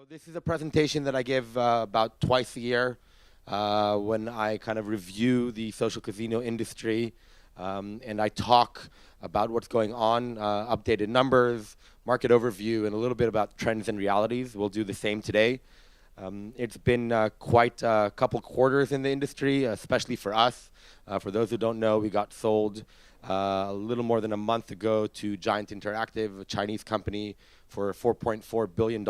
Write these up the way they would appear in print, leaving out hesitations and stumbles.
So this is a presentation that I give about twice a year when I kind of review the social casino industry and I talk about what's going on, updated numbers, market overview, and a little bit about trends and realities. We'll do the same today. It's been quite a couple quarters in the industry, especially for us. For those who don't know, we got sold a little more than a month ago to Giant Interactive, a Chinese company, for $4.4 billion.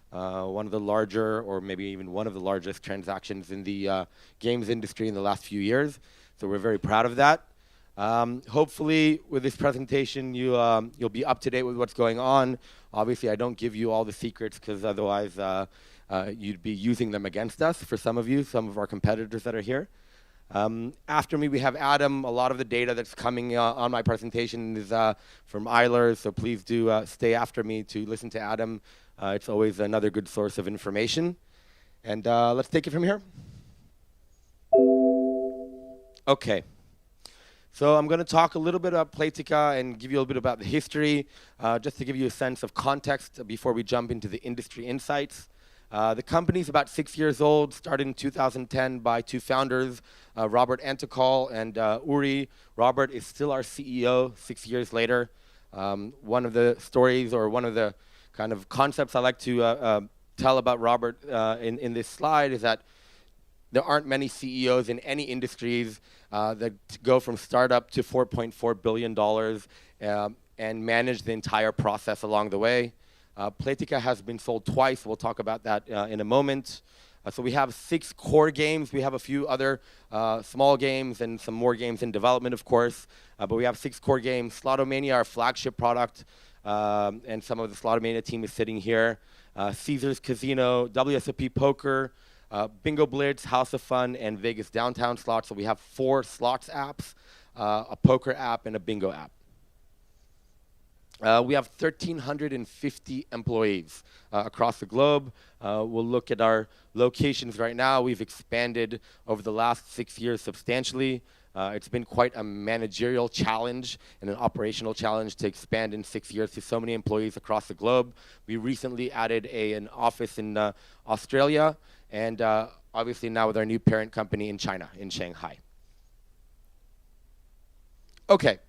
One of the larger, or maybe even one of the largest transactions in the games industry in the last few years. So we're very proud of that. Hopefully, with this presentation, you'll be up to date with what's going on. Obviously, I don't give you all the secrets because otherwise you'd be using them against us for some of you, some of our competitors that are here. After me, we have Adam. A lot of the data that's coming on my presentation is from Eilers, so please do stay after me to listen to Adam. It's always another good source of information. And let's take it from here. Okay. So I'm going to talk a little bit about Platica and give you a little bit about the history, just to give you a sense of context before we jump into the industry insights. The company's about 6 years old, started in 2010 by two founders, Robert Antikal and Uri. Robert is still our CEO 6 years later. One of the stories, or one of the kind of concepts I like to tell about Robert in this slide is that there aren't many CEOs in any industries that go from startup to $4.4 billion and manage the entire process along the way. Platica has been sold twice. We'll talk about that in a moment. So we have 6 core games. We have a few other small games and some more games in development, of course. But we have 6 core games. Slotomania, our flagship product, and some of the Slotomania team is sitting here. Caesars Casino, WSOP Poker, Bingo Blitz, House of Fun, and Vegas Downtown Slots. So we have 4 slots apps, a poker app, and a bingo app. We have 1,350 employees across the globe. We'll look at our locations right now. We've expanded over the last 6 years substantially. It's been quite a managerial challenge and an operational challenge to expand in 6 years to so many employees across the globe. We recently added an office in Australia, and obviously now with our new parent company in China, in Shanghai. Okay.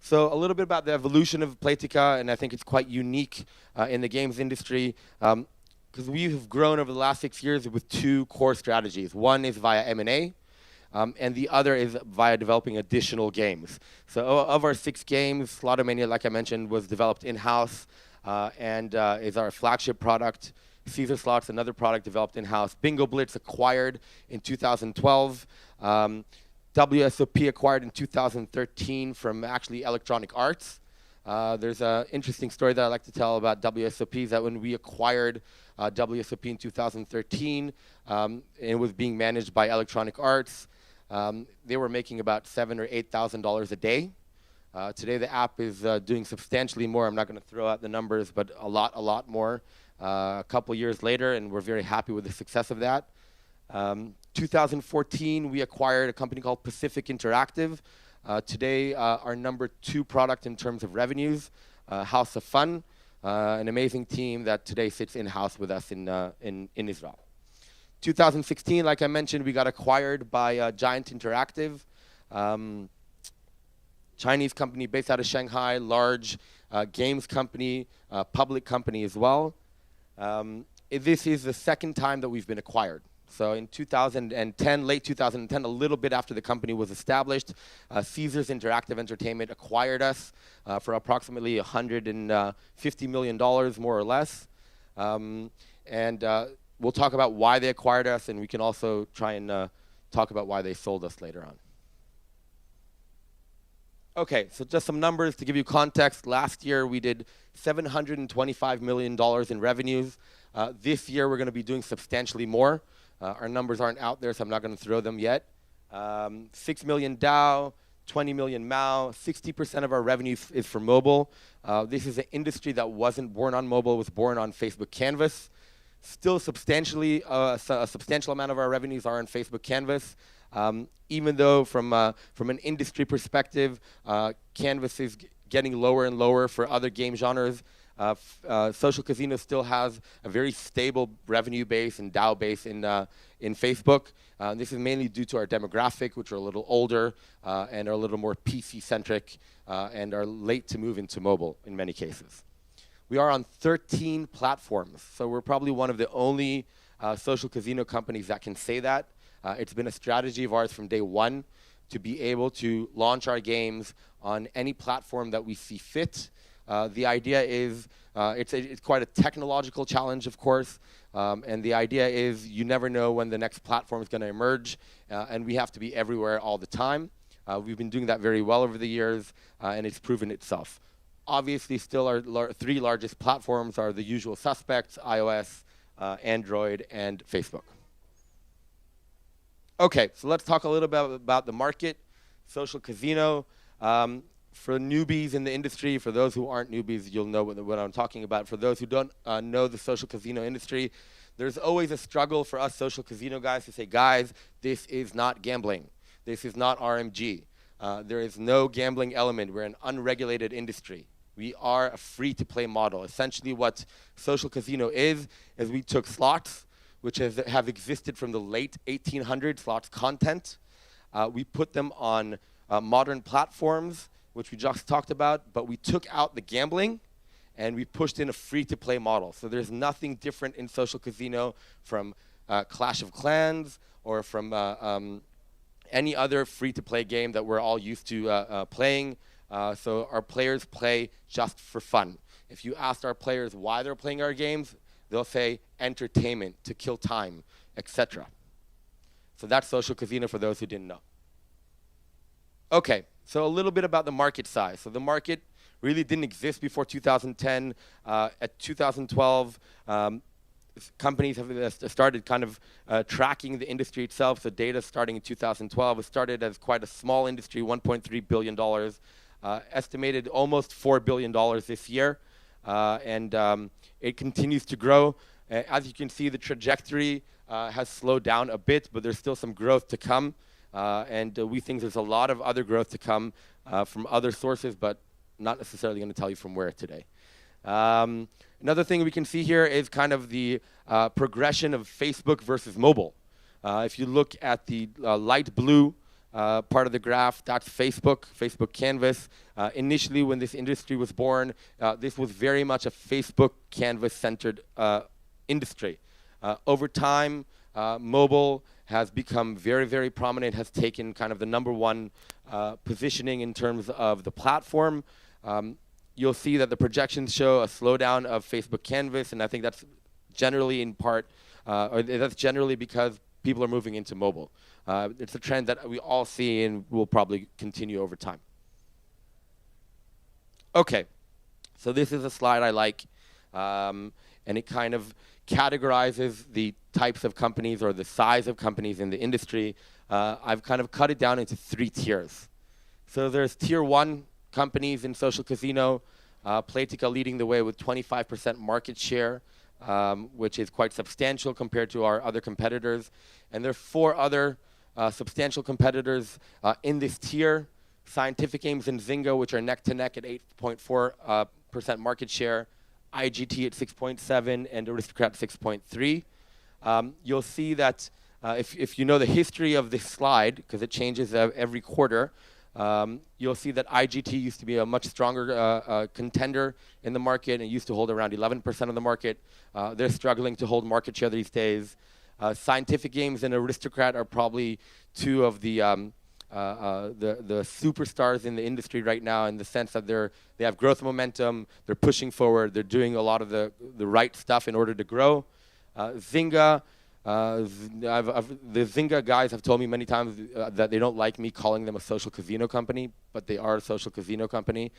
So a little bit about the evolution of Platica, and I think it's quite unique in the games industry because we have grown over the last 6 years with 2 core strategies. One is via M&A, and the other is via developing additional games. So of our 6 games, Slotomania, like I mentioned, was developed in-house and is our flagship product. Caesar Slots, another product developed in-house. Bingo Blitz acquired in 2012. WSOP acquired in 2013 from actually Electronic Arts. There's an interesting story that I like to tell about WSOP is that when we acquired WSOP in 2013, it was being managed by Electronic Arts. They were making about $7,000 or $8,000 a day. Today the app is doing substantially more. I'm not going to throw out the numbers, but a lot more. A couple years later, and we're very happy with the success of that. 2014, we acquired a company called Pacific Interactive. Today, our number 2 product in terms of revenues, House of Fun, an amazing team that today sits in-house with us in Israel. 2016, like I mentioned, we got acquired by Giant Interactive, Chinese company based out of Shanghai, large games company, public company as well. This is the second time that we've been acquired. So in 2010, late 2010, a little bit after the company was established, Caesars Interactive Entertainment acquired us for approximately $150 million, more or less. And we'll talk about why they acquired us, and we can also try and talk about why they sold us later on. Okay, so just some numbers to give you context. Last year, we did $725 million in revenues. This year, we're going to be doing substantially more. Our numbers aren't out there, so I'm not going to throw them yet. 6 million DAO, 20 million MAU, 60% of our revenue is for mobile. This is an industry that wasn't born on mobile, it was born on Facebook Canvas. Still substantially, a substantial amount of our revenues are on Facebook Canvas. Even though from an industry perspective, Canvas is getting lower and lower for other game genres, Social casino still has a very stable revenue base and DAU base in Facebook. This is mainly due to our demographic, which are a little older and are a little more PC-centric and are late to move into mobile in many cases. We are on 13 platforms, so we're probably one of the only social casino companies that can say that. It's been a strategy of ours from day one to be able to launch our games on any platform that we see fit. The idea is, it's quite a technological challenge, of course, and the idea is you never know when the next platform is going to emerge, and we have to be everywhere all the time. We've been doing that very well over the years, and it's proven itself. Obviously, still our three largest platforms are the usual suspects: iOS, Android, and Facebook. Okay, so let's talk a little bit about the market, social casino. For newbies in the industry, for those who aren't newbies, you'll know what I'm talking about. For those who don't know the social casino industry, there's always a struggle for us social casino guys to say, guys, this is not gambling. This is not RMG. There is no gambling element. We're an unregulated industry. We are a free-to-play model. Essentially what social casino is we took slots, which have existed from the late 1800s, slots content. We put them on modern platforms, which we just talked about, but we took out the gambling and we pushed in a free-to-play model. So there's nothing different in social casino from Clash of Clans or from any other free-to-play game that we're all used to playing. So our players play just for fun. If you ask our players why they're playing our games, they'll say entertainment, to kill time, etc. So that's social casino for those who didn't know. Okay, so a little bit about the market size. So the market really didn't exist before 2010. At 2012, companies have started kind of tracking the industry itself. The data starting in 2012, it started as quite a small industry, $1.3 billion, estimated almost $4 billion this year. And it continues to grow. As you can see, the trajectory has slowed down a bit, but there's still some growth to come. And we think there's a lot of other growth to come from other sources, but not necessarily going to tell you from where today. Another thing we can see here is kind of the progression of Facebook versus mobile. If you look at the light blue part of the graph, that's Facebook Canvas. Initially, when this industry was born, this was very much a Facebook Canvas-centered industry. Over time, mobile has become very, very prominent, has taken kind of the #1 positioning in terms of the platform. You'll see that the projections show a slowdown of Facebook Canvas, and I think that's generally in part, or that's generally because people are moving into mobile. It's a trend that we all see and will probably continue over time. Okay, so this is a slide I like, and it kind of categorizes the types of companies or the size of companies in the industry. I've kind of cut it down into 3 tiers. So there's tier 1 companies in social casino, Platica leading the way with 25% market share, which is quite substantial compared to our other competitors. And there are 4 other substantial competitors in this tier, Scientific Games and Zynga, which are neck to neck at 8.4% market share, IGT at 6.7, and Aristocrat 6.3. You'll see that if you know the history of this slide, because it changes every quarter, you'll see that IGT used to be a much stronger contender in the market and used to hold around 11% of the market. They're struggling to hold market share these days. Scientific Games and Aristocrat are probably 2 of the superstars in the industry right now, in the sense that they have growth momentum, they're pushing forward, they're doing a lot of the right stuff in order to grow. Zynga, the Zynga guys have told me many times that they don't like me calling them a social casino company, but they are a social casino company.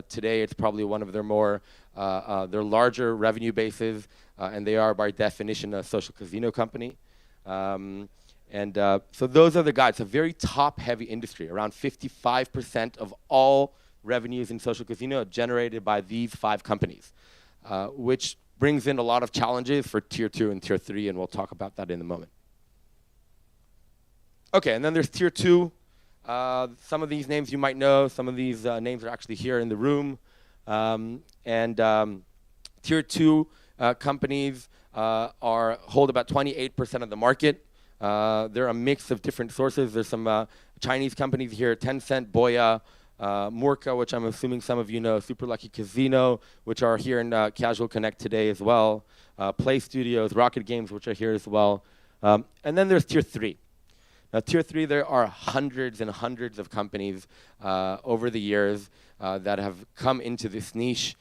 Today it's probably one of their their larger revenue bases, and they are by definition a social casino company. So those are the guys. It's a very top-heavy industry. Around 55% of all revenues in social casino are generated by these 5 companies, which brings in a lot of challenges for tier 2 and tier 3, and we'll talk about that in a moment. Okay, and then there's tier 2. Some of these names you might know. Some of these names are actually here in the room. And tier 2 companies hold about 28% of the market. They're a mix of different sources. There's some Chinese companies here: Tencent, Boya, Murka, which I'm assuming some of you know, Super Lucky Casino, which are here in Casual Connect today as well, Play Studios, Rocket Games, which are here as well. And then there's tier 3. Now, tier 3, there are hundreds and hundreds of companies over the years that have come into this niche.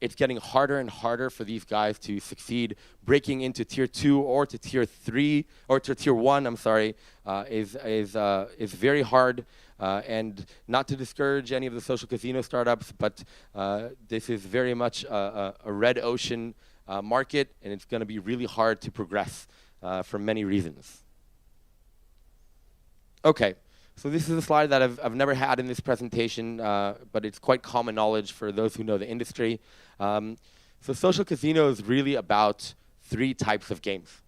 It's getting harder and harder for these guys to succeed. Breaking into tier 2 or to tier 3 or to tier 1, I'm sorry, is very hard. And not to discourage any of the social casino startups, but this is very much a red ocean market, and it's going to be really hard to progress for many reasons. Okay. So this is a slide that I've never had in this presentation, but it's quite common knowledge for those who know the industry. So social casino is really about 3 types of games,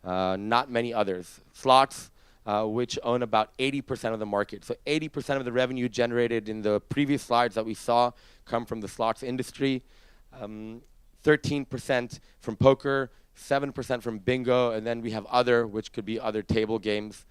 not many others. Slots, which own about 80% of the market. So 80% of the revenue generated in the previous slides that we saw come from the slots industry, 13% from poker, 7% from bingo, and then we have other, which could be other table games.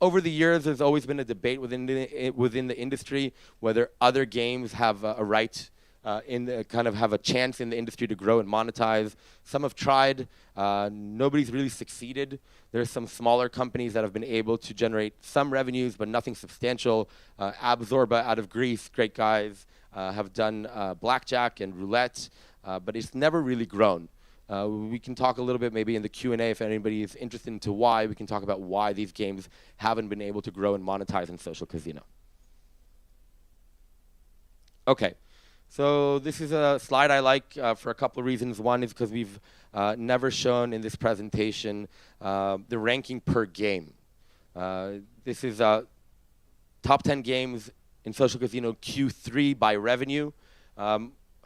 Over the years, there's always been a debate within the industry whether other games have a right have a chance in the industry to grow and monetize. Some have tried. Nobody's really succeeded. There's some smaller companies that have been able to generate some revenues, but nothing substantial. Absorba out of Greece, great guys, have done blackjack and roulette, but it's never really grown. We can talk a little bit maybe in the Q&A if anybody is interested into why. We can talk about why these games haven't been able to grow and monetize in social casino. Okay, so this is a slide I like for a couple of reasons. One is because we've never shown in this presentation the ranking per game. This is top 10 games in social casino Q3 by revenue.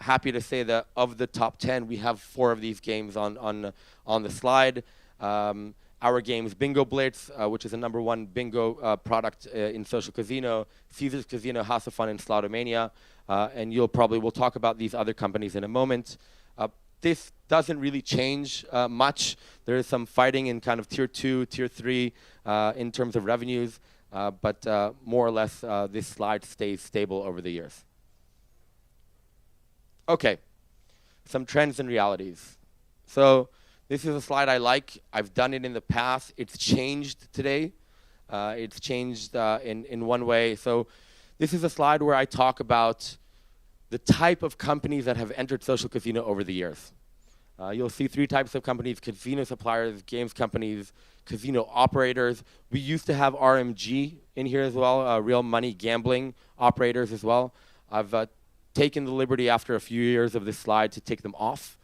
Happy to say that of the top 10, we have 4 of these games on the slide. Our games, Bingo Blitz, which is a #1 bingo product in social casino, Caesars Casino, House of Fun, and Slotomania. And we'll talk about these other companies in a moment. This doesn't really change much. There is some fighting in kind of tier 2, tier 3 in terms of revenues, but more or less this slide stays stable over the years. Okay, some trends and realities. So this is a slide I like. I've done it in the past. It's changed today. It's changed in one way. So this is a slide where I talk about the type of companies that have entered social casino over the years. You'll see 3 types of companies: casino suppliers, games companies, casino operators. We used to have RMG in here as well, real money gambling operators as well. I've taken the liberty after a few years of this slide to take them off,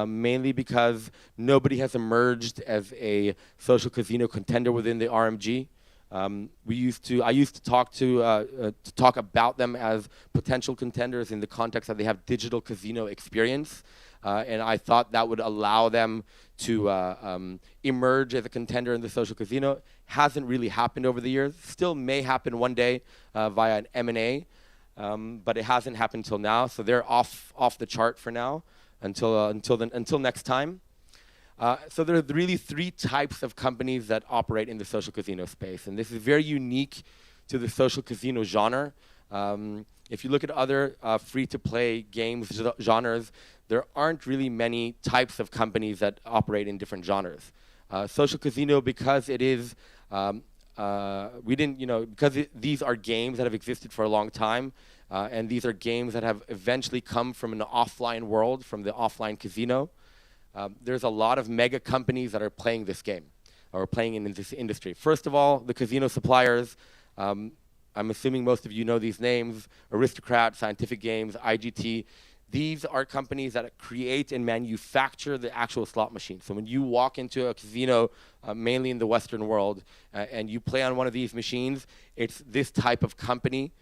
mainly because nobody has emerged as a social casino contender within the RMG. I used to talk about them as potential contenders in the context that they have digital casino experience, and I thought that would allow them to emerge as a contender in the social casino. Hasn't really happened over the years. Still may happen one day via an M&A. But it hasn't happened till now, so they're off the chart for now until next time. So there are really 3 types of companies that operate in the social casino space, and this is very unique to the social casino genre. If you look at other free-to-play games genres, there aren't really many types of companies that operate in different genres. Social casino, because it is these are games that have existed for a long time, and these are games that have eventually come from an offline world, from the offline casino. There's a lot of mega companies that are playing this game, or playing in this industry. First of all, the casino suppliers. I'm assuming most of you know these names: Aristocrat, Scientific Games, IGT. These are companies that create and manufacture the actual slot machine. So when you walk into a casino, mainly in the Western world, and you play on one of these machines, it's this type of company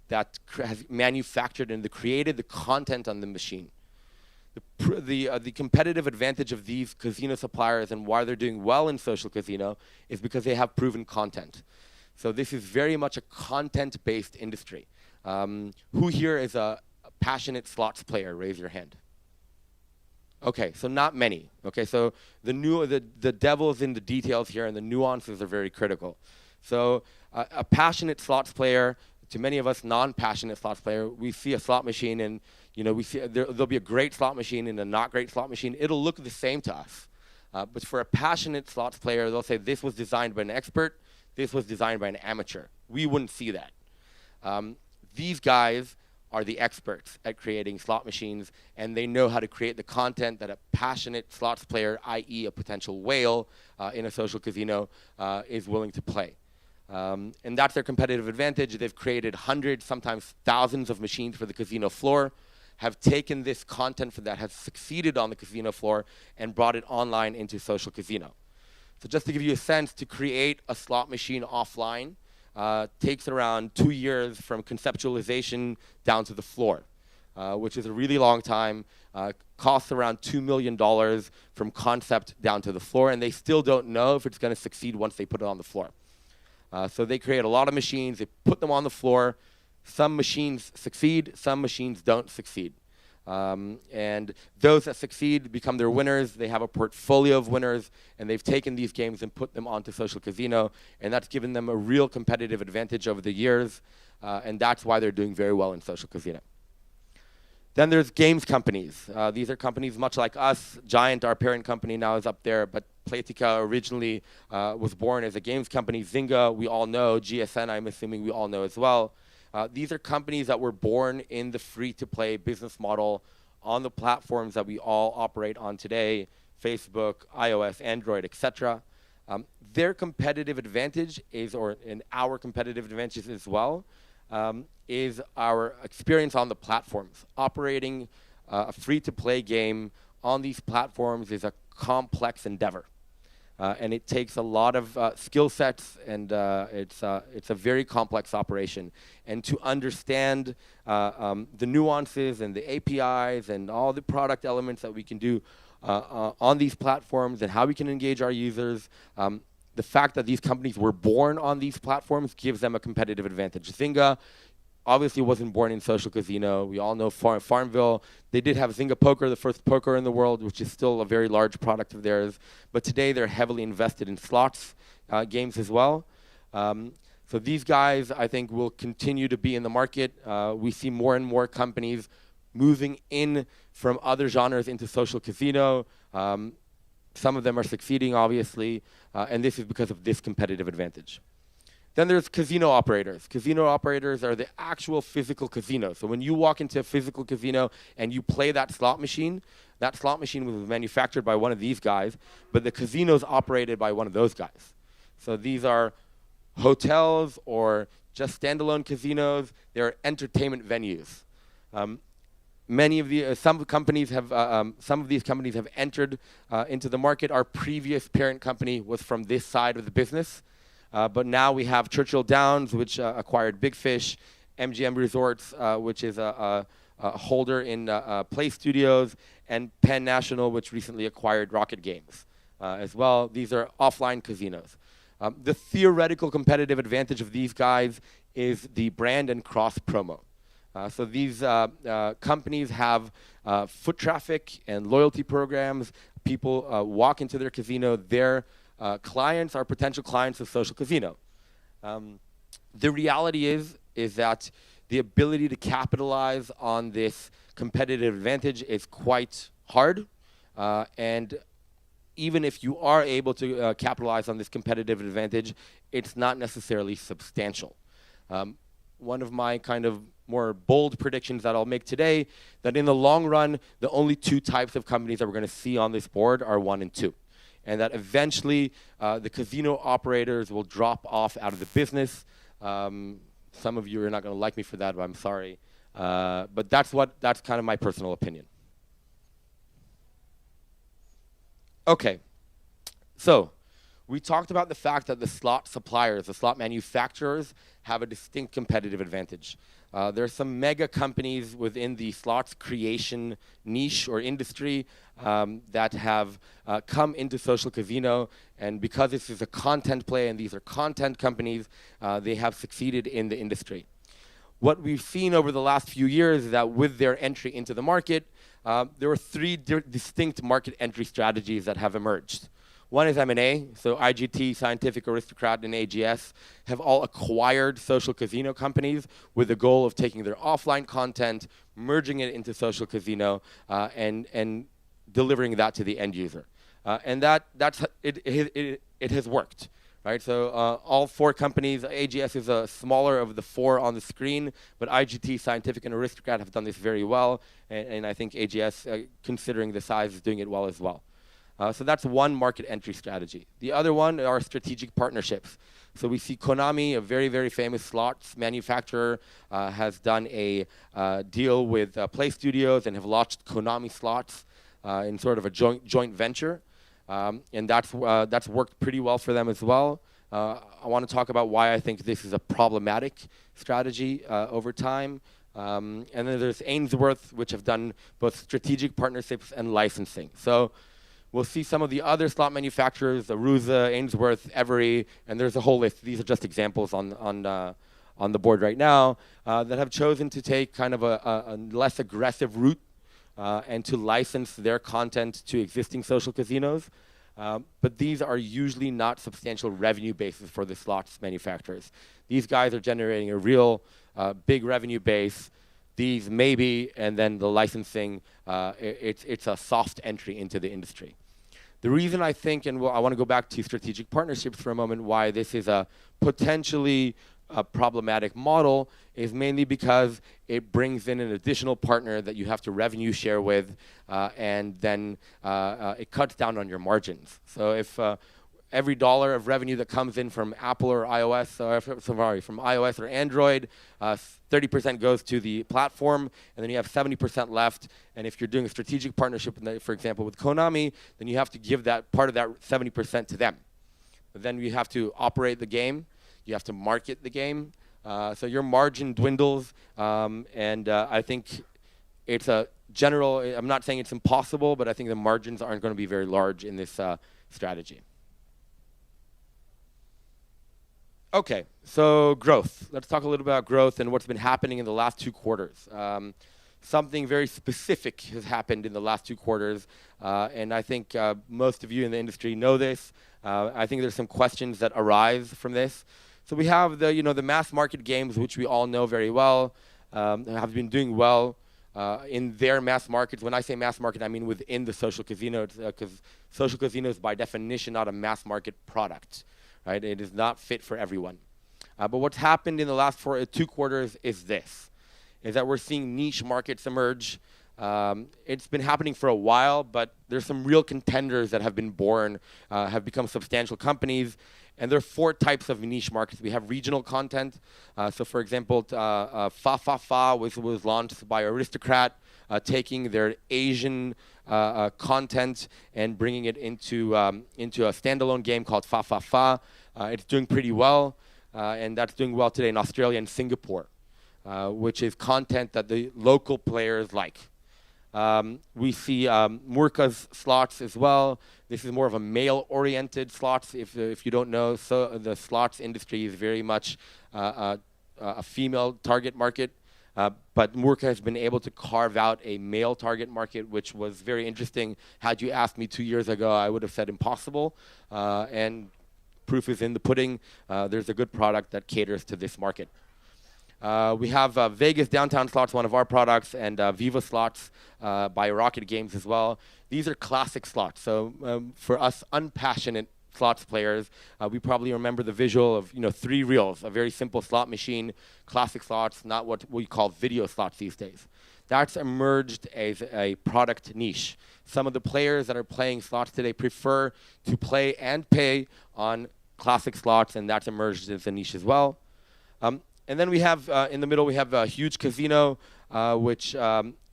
that has manufactured and created the content on the machine. The competitive advantage of these casino suppliers and why they're doing well in social casino is because they have proven content. So this is very much a content-based industry. Who here is a passionate slots player? Raise your hand. Okay, so not many. Okay, so the devil's in the details here, and the nuances are very critical. So a passionate slots player, to many of us non-passionate slots player, we see a slot machine, and we see there'll be a great slot machine and a not great slot machine. It'll look the same to us, but for a passionate slots player, they'll say this was designed by an expert, this was designed by an amateur. We wouldn't see that. These guys are the experts at creating slot machines, and they know how to create the content that a passionate slots player, i.e. a potential whale in a social casino, is willing to play. And that's their competitive advantage. They've created hundreds, sometimes thousands of machines for the casino floor, have taken this content that has succeeded on the casino floor and brought it online into social casino. So just to give you a sense, to create a slot machine offline, takes around 2 years from conceptualization down to the floor, which is a really long time, costs around $2 million from concept down to the floor, and they still don't know if it's going to succeed once they put it on the floor. So they create a lot of machines, they put them on the floor. Some machines succeed, some machines don't succeed. And those that succeed become their winners. They have a portfolio of winners, and they've taken these games and put them onto social casino, and that's given them a real competitive advantage over the years, and that's why they're doing very well in social casino. Then there's games companies. These are companies much like us. Giant, our parent company, now is up there, but Platica originally was born as a games company. Zynga, we all know. GSN, I'm assuming we all know as well. These are companies that were born in the free-to-play business model on the platforms that we all operate on today, Facebook, iOS, Android, etc. Their competitive advantage is, and our competitive advantage as well, is our experience on the platforms. Operating a free-to-play game on these platforms is a complex endeavor. And it takes a lot of skill sets, and it's a very complex operation. And to understand the nuances and the APIs and all the product elements that we can do on these platforms and how we can engage our users, the fact that these companies were born on these platforms gives them a competitive advantage. Zynga obviously wasn't born in social casino. We all know Farmville. They did have Zynga Poker, the first poker in the world, which is still a very large product of theirs. But today they're heavily invested in slots games as well. So these guys, I think, will continue to be in the market. We see more and more companies moving in from other genres into social casino. Some of them are succeeding, obviously, and this is because of this competitive advantage. Then there's casino operators. Casino operators are the actual physical casino. So when you walk into a physical casino and you play that slot machine was manufactured by one of these guys, but the casino is operated by one of those guys. So these are hotels or just standalone casinos. They're entertainment venues. Some of these companies have entered into the market. Our previous parent company was from this side of the business. But now we have Churchill Downs, which acquired Big Fish, MGM Resorts, which is a holder in Play Studios, and Penn National, which recently acquired Rocket Games as well. These are offline casinos. The theoretical competitive advantage of these guys is the brand and cross-promo. So these companies have foot traffic and loyalty programs. People walk into their casino. Their clients are potential clients of social casino. The reality is that the ability to capitalize on this competitive advantage is quite hard. And even if you are able to capitalize on this competitive advantage, it's not necessarily substantial. One of my kind of more bold predictions that I'll make today, that in the long run, the only two types of companies that we're going to see on this board are 1 and 2. And that eventually the casino operators will drop off out of the business. Some of you are not going to like me for that, but I'm sorry. But that's kind of my personal opinion. Okay, so we talked about the fact that the slot suppliers, the slot manufacturers, have a distinct competitive advantage. There are some mega companies within the slots creation niche or industry that have come into social casino, and because this is a content play and these are content companies, they have succeeded in the industry. What we've seen over the last few years is that with their entry into the market, there were three distinct market entry strategies that have emerged. One is M&A, so IGT, Scientific Aristocrat, and AGS have all acquired social casino companies with the goal of taking their offline content, merging it into social casino, and delivering that to the end user. And it has worked. Right, so all four companies, AGS is a smaller of the four on the screen, but IGT, Scientific, and Aristocrat have done this very well, and I think AGS, considering the size, is doing it well as well. So that's one market entry strategy. The other one are strategic partnerships. So we see Konami, a very, very famous slots manufacturer, has done a deal with Play Studios and have launched Konami slots in sort of a joint venture. And that's worked pretty well for them as well. I want to talk about why I think this is a problematic strategy over time. And then there's Ainsworth, which have done both strategic partnerships and licensing. So we'll see some of the other slot manufacturers, Arusa, Ainsworth, Every, and there's a whole list. These are just examples on the board right now that have chosen to take kind of a less aggressive route and to license their content to existing social casinos. But these are usually not substantial revenue bases for the slots manufacturers. These guys are generating a real big revenue base. These maybe, and then the licensing, it's a soft entry into the industry. The reason I think, and I want to go back to strategic partnerships for a moment, why this is a potentially problematic model is mainly because it brings in an additional partner that you have to revenue share with, and then it cuts down on your margins. So if every dollar of revenue that comes in from Apple or iOS, or from iOS or Android, 30% goes to the platform, and then you have 70% left. And if you're doing a strategic partnership, for example, with Konami, then you have to give that part of that 70% to them. But then you have to operate the game. You have to market the game. So your margin dwindles. And I think it's a general, I'm not saying it's impossible, but I think the margins aren't going to be very large in this strategy. Okay, so growth. Let's talk a little bit about growth and what's been happening in the last 2 quarters. Something very specific has happened in the last 2 quarters, and I think most of you in the industry know this. I think there's some questions that arise from this. So we have the mass market games, which we all know very well, have been doing well in their mass markets. When I say mass market, I mean within the social casino, because social casino is by definition not a mass market product. Right? It is not fit for everyone. But what's happened in the last 2 quarters is that we're seeing niche markets emerge. It's been happening for a while, but there's some real contenders that have been born, have become substantial companies. And there are 4 types of niche markets. We have regional content. So for example, Fa Fa Fa was launched by Aristocrat, taking their Asian content and bringing it into a standalone game called Fa Fa Fa. It's doing pretty well, and that's doing well today in Australia and Singapore, which is content that the local players like. We see Murka's slots as well. This is more of a male-oriented slots. If you don't know, so the slots industry is very much a female target market. But Murka has been able to carve out a male target market, which was very interesting. Had you asked me 2 years ago, I would have said impossible. And proof is in the pudding. There's a good product that caters to this market. We have Vegas Downtown Slots, one of our products, and Viva Slots by Rocket Games as well. These are classic slots. So for us unpassionate slots players, we probably remember the visual of 3 reels, a very simple slot machine, classic slots, not what we call video slots these days. That's emerged as a product niche. Some of the players that are playing slots today prefer to play and pay on classic slots, and that's emerged as a niche as well. And then we have, in the middle, we have a huge casino, which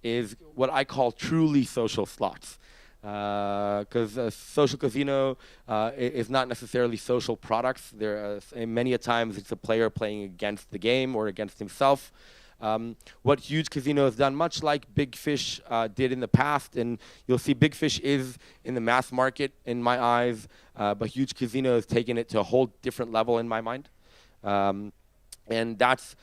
is what I call truly social slots. Because a social casino is not necessarily social products. Many a times it's a player playing against the game or against himself. What Huge Casino has done, much like Big Fish did in the past, and you'll see Big Fish is in the mass market in my eyes, but Huge Casino has taken it to a whole different level in my mind. And that's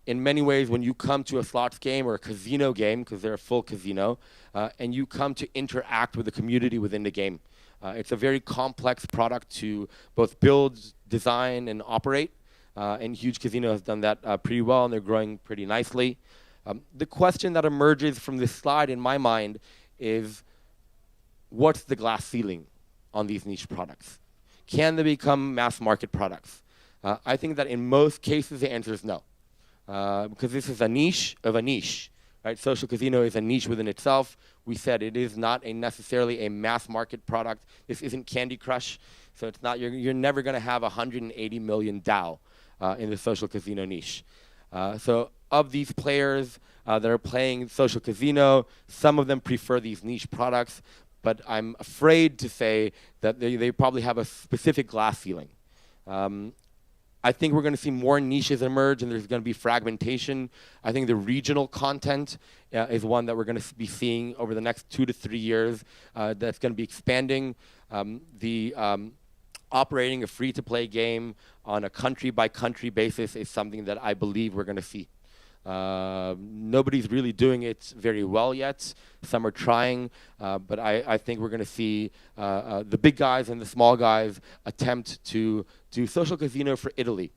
In many ways, when you come to a slots game or a casino game, because they're a full casino, and you come to interact with the community within the game, it's a very complex product to both build, design, and operate. And Huge Casino has done that pretty well, and they're growing pretty nicely. The question that emerges from this slide, in my mind, is what's the glass ceiling on these niche products? Can they become mass market products? I think that in most cases, the answer is no. Because this is a niche of a niche, right? Social casino is a niche within itself. We said it is not necessarily a mass market product. This isn't Candy Crush, so it's not. You're never going to have 180 million DAO in the social casino niche. So of these players that are playing social casino, some of them prefer these niche products, but I'm afraid to say that they probably have a specific glass ceiling. I think we're going to see more niches emerge, and there's going to be fragmentation. I think the regional content is one that we're going to be seeing over the next 2 to 3 years. That's going to be expanding. Operating a free-to-play game on a country-by-country basis is something that I believe we're going to see. Nobody's really doing it very well yet. Some are trying, but I think we're going to see the big guys and the small guys attempt to do social casino for Italy,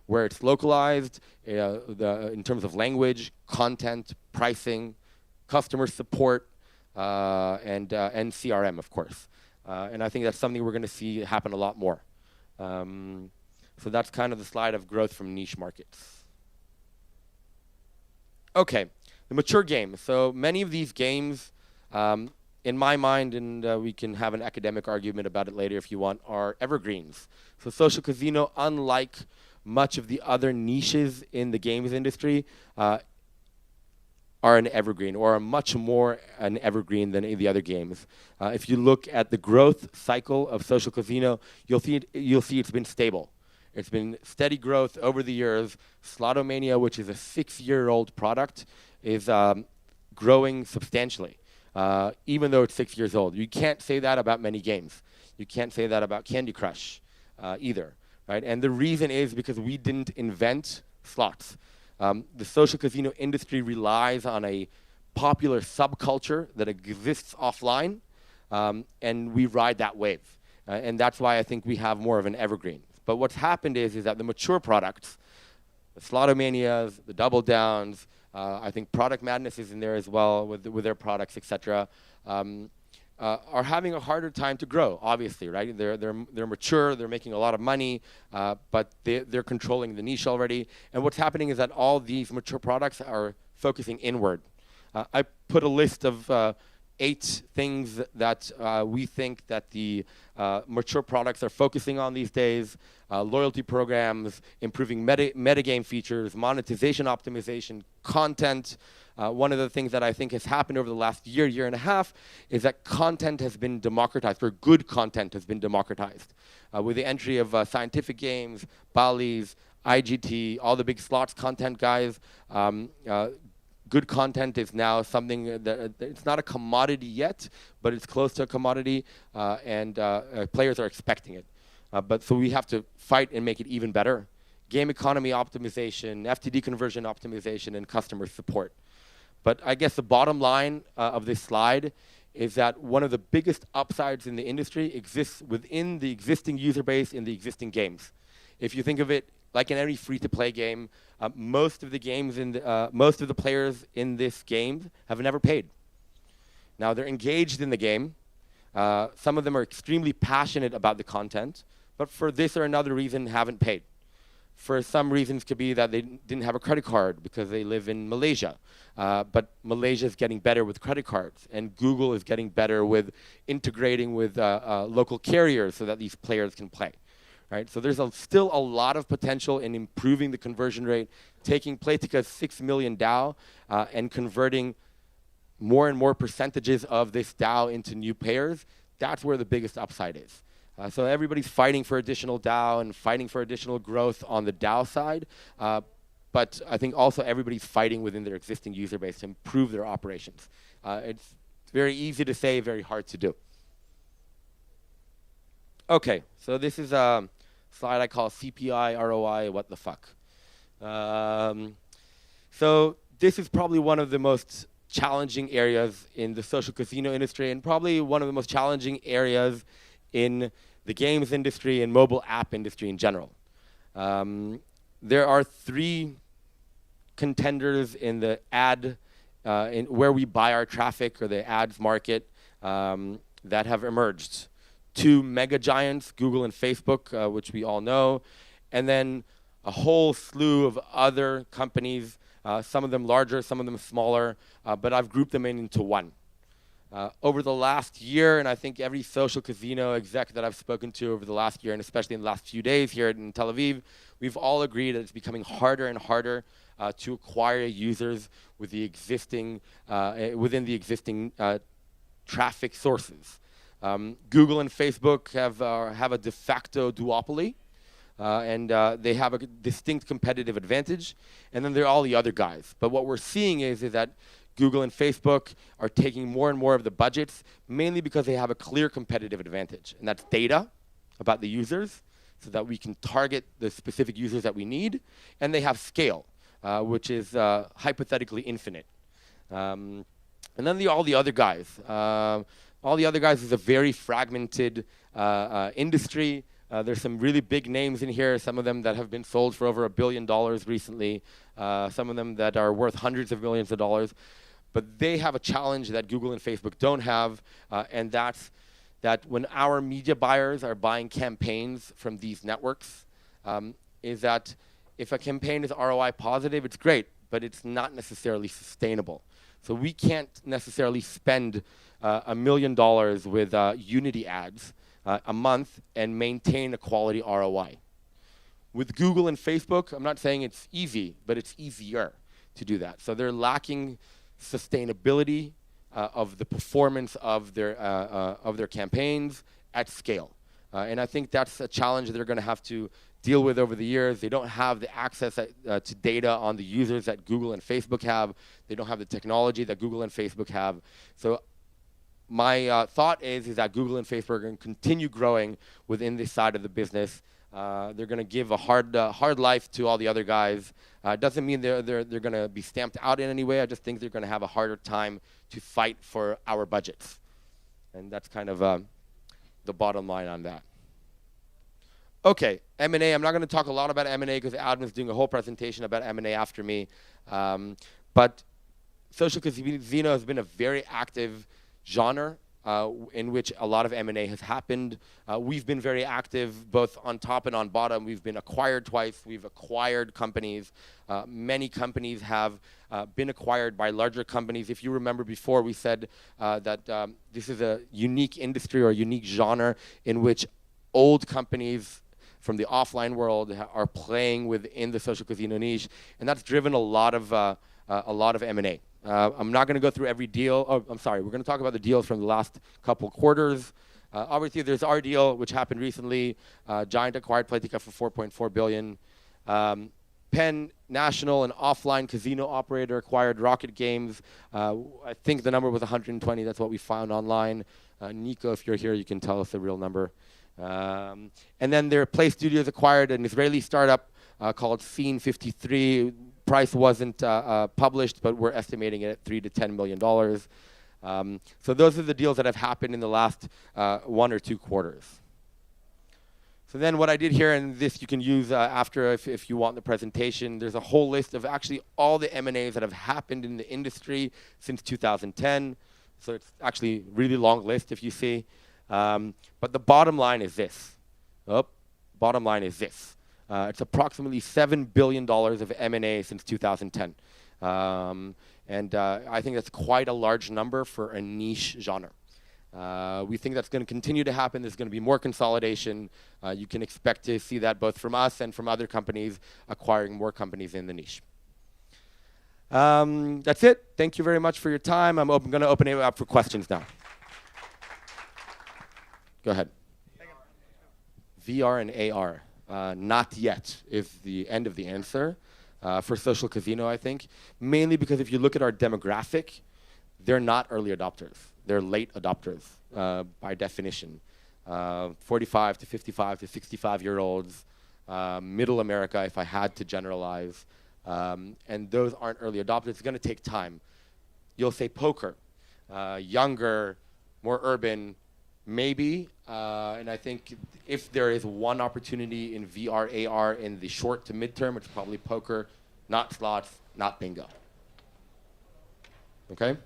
where it's localized in terms of language, content, pricing, customer support, and CRM, of course. And I think that's something we're going to see happen a lot more. So that's kind of the slide of growth from niche markets. Okay, the mature game. So many of these games, in my mind, and we can have an academic argument about it later if you want, are evergreens. So social casino, unlike much of the other niches in the games industry, are an evergreen, or are much more an evergreen than the other games. If you look at the growth cycle of social casino, you'll see it's been stable. It's been steady growth over the years. Slotomania, which is a 6-year-old product, is growing substantially, even though it's 6 years old. You can't say that about many games. You can't say that about Candy Crush either, right? And the reason is because we didn't invent slots. The social casino industry relies on a popular subculture that exists offline, and we ride that wave. And that's why I think we have more of an evergreen. But what's happened is that the mature products, the Slotomanias, the Double Downs, I think Product Madness is in there as well with their products, etc., are having a harder time to grow. Obviously, right? They're mature, they're making a lot of money, but they're controlling the niche already. And what's happening is that all these mature products are focusing inward. I put a list of 8 things that we think that the mature products are focusing on these days: loyalty programs, improving metagame features, monetization optimization, content. One of the things that I think has happened over the last year and a half is that content has been democratized, or good content has been democratized. With the entry of Scientific Games, Bally's, IGT, all the big slots content guys, good content is now something that it's not a commodity yet, but it's close to a commodity, and players are expecting it. But so we have to fight and make it even better. Game economy optimization, FTD conversion optimization, and customer support. But I guess the bottom line of this slide is that one of the biggest upsides in the industry exists within the existing user base in the existing games. If you think of it like in any free-to-play game, most of the players in this game have never paid. Now they're engaged in the game. Some of them are extremely passionate about the content, but for this or another reason haven't paid. For some reasons, could be that they didn't have a credit card because they live in Malaysia. But Malaysia is getting better with credit cards, and Google is getting better with integrating with local carriers so that these players can play. Right? So there's still a lot of potential in improving the conversion rate, taking Platica's 6 million DAO and converting more and more percentages of this DAO into new payers. That's where the biggest upside is. So everybody's fighting for additional DAO and fighting for additional growth on the DAO side. But I think also everybody's fighting within their existing user base to improve their operations. It's very easy to say, very hard to do. Okay, so this is a slide I call CPI, ROI, what the fuck. So this is probably one of the most challenging areas in the social casino industry, and probably one of the most challenging areas in the games industry and mobile app industry in general. There are three contenders in the ad, in where we buy our traffic, or the ads market, that have emerged. Two mega giants, Google and Facebook, which we all know, and then a whole slew of other companies, some of them larger, some of them smaller, but I've grouped them into one. Over the last year, and I think every social casino exec that I've spoken to over the last year, and especially in the last few days here in Tel Aviv, we've all agreed that it's becoming harder and harder to acquire users with the existing, within the existing traffic sources. Google and Facebook have a de facto duopoly, and they have a distinct competitive advantage. And then there are all the other guys. But what we're seeing is that Google and Facebook are taking more and more of the budgets, mainly because they have a clear competitive advantage. And that's data about the users, so that we can target the specific users that we need. And they have scale, which is hypothetically infinite. And then all the other guys. All the other guys is a very fragmented industry. There's some really big names in here, some of them that have been sold for over $1 billion recently, some of them that are worth hundreds of millions of dollars. But they have a challenge that Google and Facebook don't have, and that's that when our media buyers are buying campaigns from these networks, is that if a campaign is ROI positive, it's great, but it's not necessarily sustainable. So we can't necessarily spend $1 million with Unity ads a month and maintain a quality ROI. With Google and Facebook, I'm not saying it's easy, but it's easier to do that. So they're lacking sustainability of the performance of their campaigns at scale. And I think that's a challenge they're going to have to deal with over the years. They don't have the access to data on the users that Google and Facebook have. They don't have the technology that Google and Facebook have. So my thought is that Google and Facebook are going to continue growing within this side of the business. They're going to give a hard life to all the other guys. It doesn't mean they're going to be stamped out in any way. I just think they're going to have a harder time to fight for our budgets. And that's kind of the bottom line on that. Okay, M&A. I'm not going to talk a lot about M&A because Adam is doing a whole presentation about M&A after me. But social casino has been a very active genre in which a lot of M&A has happened. We've been very active both on top and on bottom. We've been acquired twice. We've acquired companies. Many companies have been acquired by larger companies. If you remember before, we said that this is a unique industry or a unique genre in which old companies from the offline world are playing within the social casino niche, and that's driven a lot of M&A. I'm not going to go through every deal. Oh, I'm sorry. We're going to talk about the deals from the last couple quarters. Obviously, there's our deal, which happened recently. Giant acquired Platica for $4.4 billion. Penn National, an offline casino operator, acquired Rocket Games. I think the number was 120. That's what we found online. Nico, if you're here, you can tell us the real number. And then their Play Studios acquired an Israeli startup called Scene 53. Price wasn't published, but we're estimating it at $3 to $10 million. So those are the deals that have happened in the last 1 or 2 quarters. So then what I did here, and this you can use after if you want the presentation, there's a whole list of actually all the M&As that have happened in the industry since 2010. So it's actually a really long list if you see. But the bottom line is this. Bottom line is this. It's approximately $7 billion of M&A since 2010. And I think that's quite a large number for a niche genre. We think that's going to continue to happen. There's going to be more consolidation. You can expect to see that both from us and from other companies acquiring more companies in the niche. That's it. Thank you very much for your time. I'm going to open it up for questions now. Go ahead. VR and AR. Not yet is the end of the answer for social casino, I think. Mainly because if you look at our demographic, they're not early adopters. They're late adopters by definition. 45 to 55 to 65-year-olds, middle America, if I had to generalize. And those aren't early adopters. It's going to take time. You'll say poker, younger, more urban, maybe. And I think if there is one opportunity in VR, AR in the short to midterm, it's probably poker, not slots, not bingo. Okay?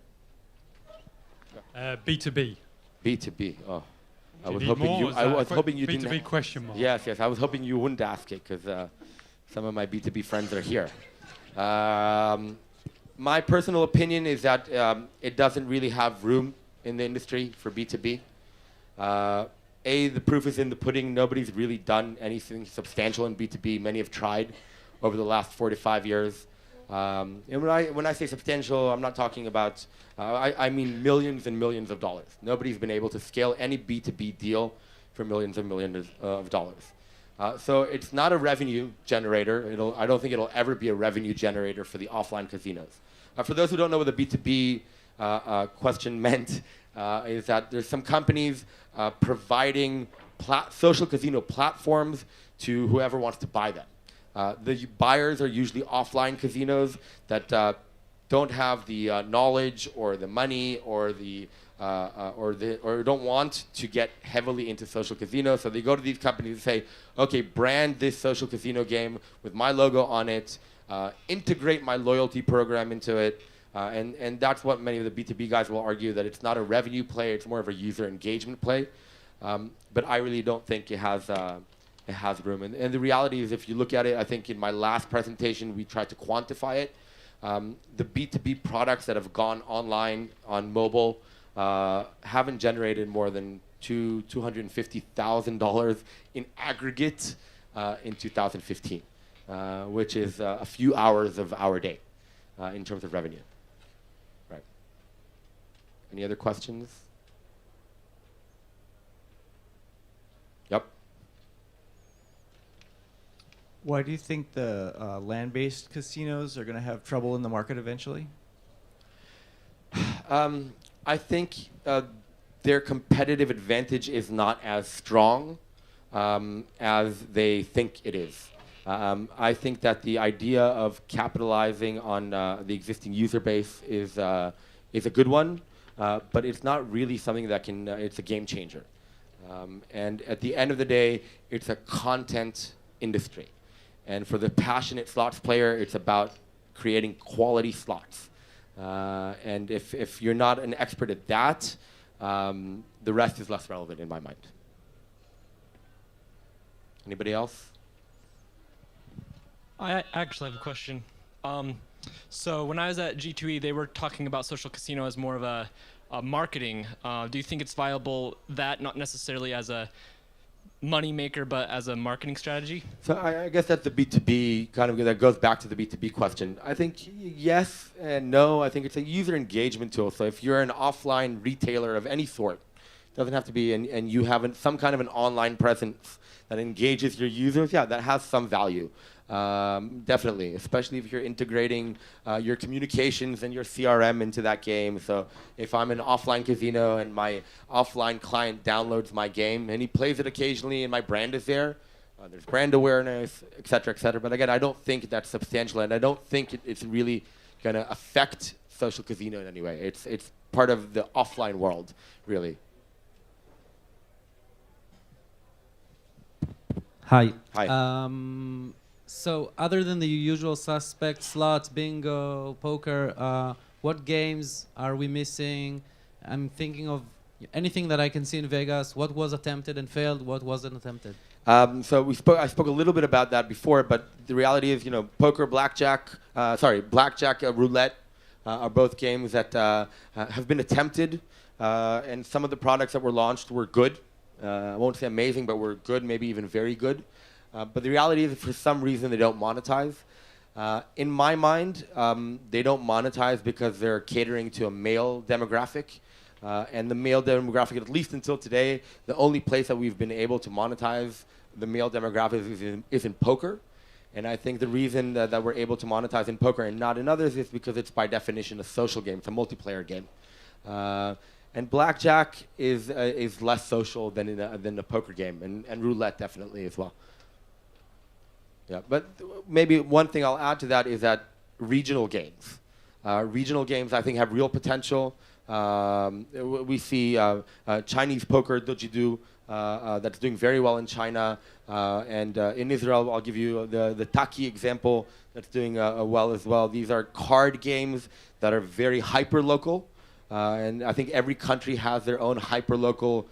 B2B. B2B. Oh, I was was hoping you B2B didn't. question mark. Yes, I was hoping you wouldn't ask it because some of my B2B friends are here. My personal opinion is that it doesn't really have room in the industry for B2B. The proof is in the pudding. Nobody's really done anything substantial in B2B. Many have tried over the last 4 to 5 years. And when I say substantial, I'm not talking about, I mean millions and millions of dollars. Nobody's been able to scale any B2B deal for millions and millions of dollars. So it's not a revenue generator. I don't think it'll ever be a revenue generator for the offline casinos. For those who don't know what the B2B question meant, is that there's some companies providing social casino platforms to whoever wants to buy them. The buyers are usually offline casinos that don't have the knowledge or the money or don't want to get heavily into social casino. So they go to these companies and say, okay, brand this social casino game with my logo on it, integrate my loyalty program into it. And that's what many of the B2B guys will argue, that it's not a revenue play, it's more of a user engagement play. But I really don't think it has room. And the reality is, if you look at it, I think in my last presentation, we tried to quantify it. The B2B products that have gone online on mobile haven't generated more than $250,000 in aggregate in 2015, which is a few hours of our day in terms of revenue. Right. Any other questions? Yep. Why do you think the land-based casinos are going to have trouble in the market eventually? I think their competitive advantage is not as strong as they think it is. I think that the idea of capitalizing on the existing user base is a good one, but it's not really something that can, it's a game changer. And at the end of the day, it's a content industry. And for the passionate slots player, it's about creating quality slots. And if you're not an expert at that, the rest is less relevant in my mind. Anybody else? I actually have a question. So when I was at G2E, they were talking about social casino as more of a marketing. Do you think it's viable, that not necessarily as a money maker, but as a marketing strategy? So I guess that's the B2B kind of, that goes back to the B2B question. I think yes and no. I think it's a user engagement tool. So if you're an offline retailer of any sort, doesn't have to be, and you have some kind of an online presence that engages your users, yeah, that has some value. Definitely, especially if you're integrating your communications and your CRM into that game. So if I'm an offline casino and my offline client downloads my game and he plays it occasionally and my brand is there, there's brand awareness, et cetera, et cetera. But again, I don't think that's substantial, and I don't think it's really going to affect social casino in any way. It's part of the offline world, really. Hi. Hi. So other than the usual suspects, slots, bingo, poker, what games are we missing? I'm thinking of anything that I can see in Vegas. What was attempted and failed? What wasn't attempted? So I spoke a little bit about that before, but the reality is, poker, blackjack, roulette are both games that have been attempted, and some of the products that were launched were good. I won't say amazing, but were good, maybe even very good. But the reality is, for some reason, they don't monetize. In my mind, they don't monetize because they're catering to a male demographic. And the male demographic, at least until today, the only place that we've been able to monetize the male demographic is in poker. And I think the reason that we're able to monetize in poker and not in others is because it's by definition a social game. It's a multiplayer game. And blackjack is less social than a poker game, and roulette definitely as well. Yeah, but maybe one thing I'll add to that is that regional games. Regional games, I think, have real potential. We see Chinese poker, Dojidu, that's doing very well in China. And in Israel, I'll give you the Taki example that's doing well as well. These are card games that are very hyper-local. And I think every country has their own hyper-local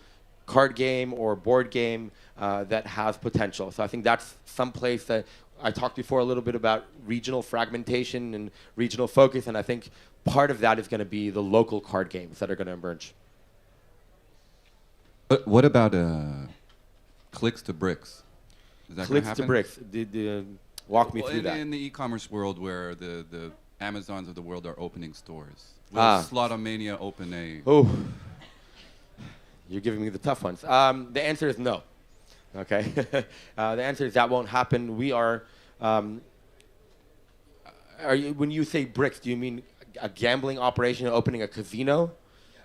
card game or board game that has potential. So I think that's some place that I talked before a little bit about regional fragmentation and regional focus, and I think part of that is going to be the local card games that are going to emerge. But what about clicks to bricks? Is that Clicks gonna to happen? bricks. Walk me through that. In the e-commerce world where the Amazons of the world are opening stores. Will Ah. Slotomania open a... Oh, you're giving me the tough ones. The answer is no. Okay, the answer is that won't happen. We are you, when you say bricks, do you mean a gambling operation opening a casino?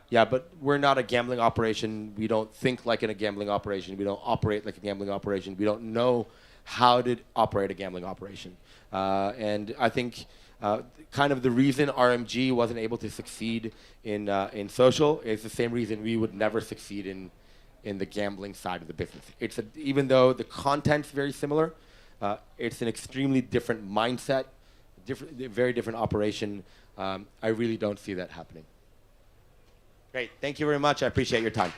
Yeah, but we're not a gambling operation. We don't think like in a gambling operation. We don't operate like a gambling operation. We don't know how to operate a gambling operation. And I think kind of the reason RMG wasn't able to succeed in social is the same reason we would never succeed in the gambling side of the business. Even though the content's very similar, it's an extremely different mindset, very different operation. I really don't see that happening. Great. Thank you very much. I appreciate your time.